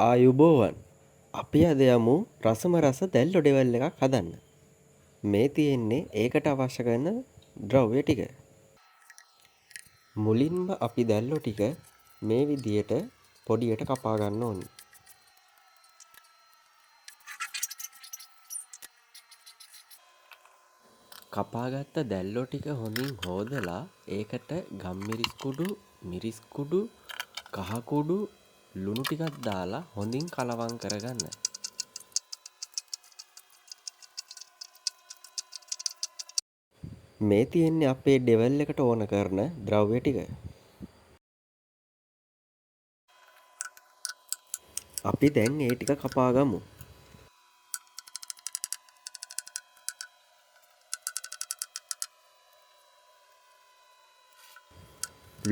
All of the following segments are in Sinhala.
ආයුබෝවන් අපි අද යමු රසම රස දැල්ලෝ ඩෙවල් එකක් හදන්න. මේ තියෙන්නේ ඒකට අවශ්‍ය කරන ද්‍රව්‍ය ටික. මුලින්ම අපි දැල්ලෝ ටික මේ විදියට පොඩියට කපා ගන්න ඕනේ. කපාගත්ත දැල්ලෝ ටික හොඳින් හොදලා ඒකට ගම්මිරිස් කුඩු, මිරිස් කුඩු, කහ කුඩු, ලුණු ටිකක් දාලා හොඳින් කලවම් කරගන්න. මේ තියෙන්නේ අපේ ඩෙවල් එකට ඕන කරන ද්‍රව්‍ය ටික. අපි දැන් ඒ ටික කපා ගමු.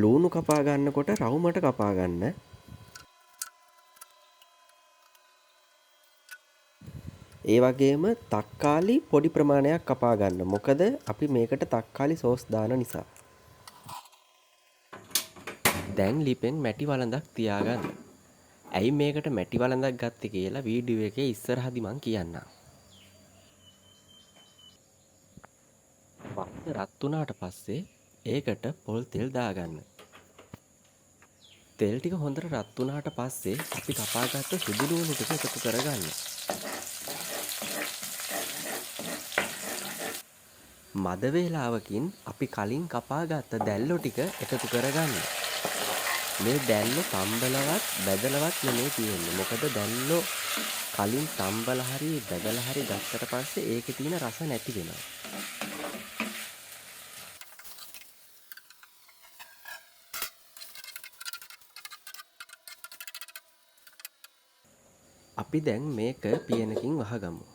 ලූණු කපා ගන්නකොට රවුමට කපා ගන්න. ඒ වගේම තක්කාලි පොඩි ප්‍රමාණයක් කපා ගන්න. මොකද අපි මේකට තක්කාලි සෝස් දාන නිසා. දැන් ලිපෙන් මැටි වළඳක් තියාගන්න. ඇයි මේකට මැටි වළඳක් ගත්තේ කියලා වීඩියෝ එකේ ඉස්සරහදි මං කියන්නම්. වළඳ රත් වුණාට පස්සේ ඒකට පොල් තෙල් දාගන්න. තෙල් ටික හොඳට රත් වුණාට පස්සේ අපි කපාගත්ත සුදු ලුණු ටික එකතු කරගන්න. මද වේලාවකින් අපි කලින් කපාගත්ත දැල්ලෝ ටික එකතු කරගන්න. මේ දැල්ලෝ තම්බලවත් බැදලවත් නෙමෙයි තියෙන්නේ. මොකද දැල්ලෝ කලින් තම්බල හරි බැදලා හරි ගත්තට පස්සේ ඒකේ තියෙන රස නැති වෙනවා. අපි දැන් මේක පියනකින් වහගමු.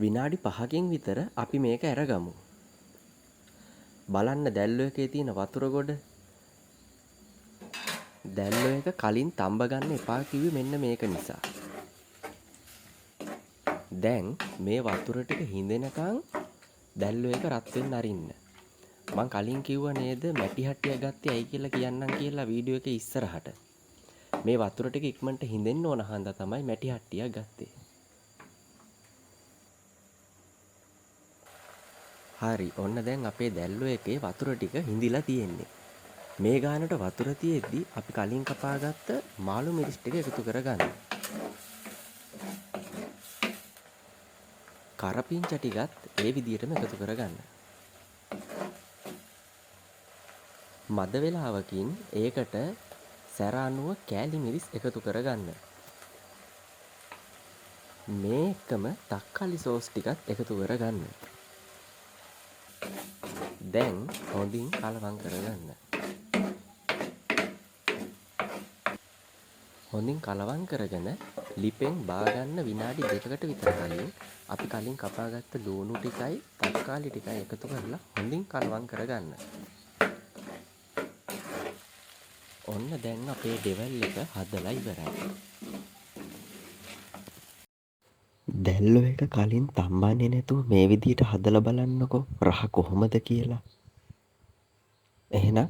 විනාඩි 5කින් විතර අපි මේක අරගමු. බලන්න දැල්ලෝ එකේ තියෙන වතුර ගොඩ. දැල්ලෝ එක කලින් තඹ ගන්න එපා කිව්වේ මෙන්න මේක නිසා. දැන් මේ වතුර ටික හිඳෙනකන් දැල්ලෝ එක රත් වෙන්න අරින්න. මං කලින් කිව්වා නේද මැටි හට්ටියක් ගත්තේ ඇයි කියලා කියන්නම් කියලා වීඩියෝ එකේ ඉස්සරහට. මේ වතුර ටික ඉක්මනට හිඳෙන්න ඕන හන්දා තමයි මැටි හට්ටියක් ගත්තේ. හරි ඔන්න දැන් අපේ දැල්ලෝ එකේ වතුර ටික හිඳිලා තියෙන්නේ. මේ ගානට වතුර තියෙද්දි අපි කලින් කපාගත්ත මාළු මිරිස් ටික එකතු කරගන්න. කරපිංච ටිකත් ඒ විදිහටම එකතු කරගන්න. මද වේලාවකින් ඒකට සැර අනුව කෑලි මිරිස් එකතු කරගන්න. මේ එකම තක්කාලි සෝස් ටිකත් එකතු කරගන්න. දැන් හොඳින් කලවම් කරගන්න. හොඳින් කලවම් කරගෙන ලිපෙන් බාගන්න විනාඩි 2කට විතර කලින් අපි කලින් කපාගත්ත ලුණු ටිකයි තක්කාලි ටිකයි එකතු කරලා හොඳින් කලවම් කරගන්න. ඔන්න දැන් අපේ ඩෙවල් එක හදලා ඉවරයි. දැල්ලෝ එක කලින් තම්බන්නේ නැතුව මේ විදිහට හදලා බලන්නකෝ රහ කොහොමද කියලා. එහෙනම්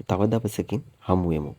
තව දවසකින් හමු වෙමු.